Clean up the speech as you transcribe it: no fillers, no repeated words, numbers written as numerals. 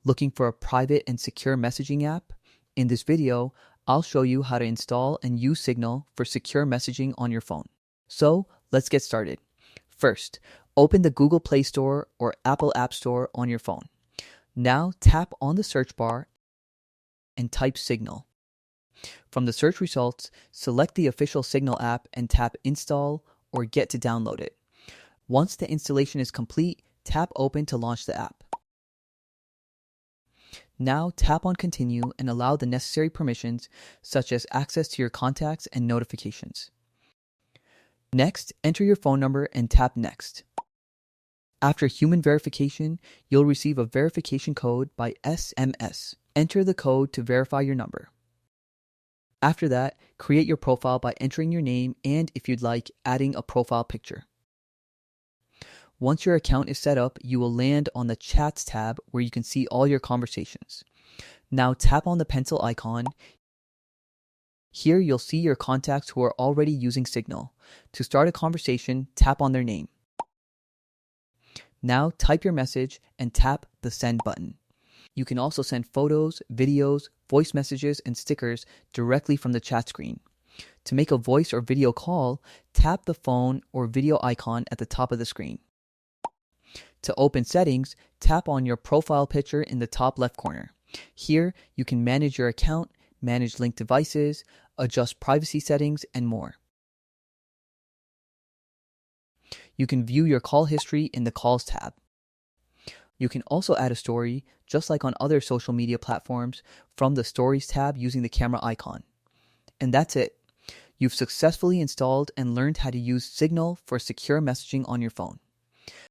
Looking for a private and secure messaging app? In this video, I'll show you how to install and use Signal for secure messaging on your phone. So let's get started. First, open the Google Play Store or Apple App Store on your phone. Now tap on the search bar and type Signal. From the search results, select the official Signal app and tap Install or Get to download it. Once the installation is complete, tap Open to launch the app. Now tap on Continue and allow the necessary permissions, such as access to your contacts and notifications. Next, enter your phone number and tap Next. After human verification, you'll receive a verification code by SMS. Enter the code to verify your number. After that, create your profile by entering your name and, if you'd like, adding a profile picture. Once your account is set up, you will land on the Chats tab where you can see all your conversations. Now tap on the pencil icon. Here you'll see your contacts who are already using Signal. To start a conversation, tap on their name. Now type your message and tap the Send button. You can also send photos, videos, voice messages, and stickers directly from the chat screen. To make a voice or video call, tap the phone or video icon at the top of the screen. To open settings, tap on your profile picture in the top left corner. Here, you can manage your account, manage linked devices, adjust privacy settings, and more. You can view your call history in the Calls tab. You can also add a story, just like on other social media platforms, from the Stories tab using the camera icon. And that's it. You've successfully installed and learned how to use Signal for secure messaging on your phone.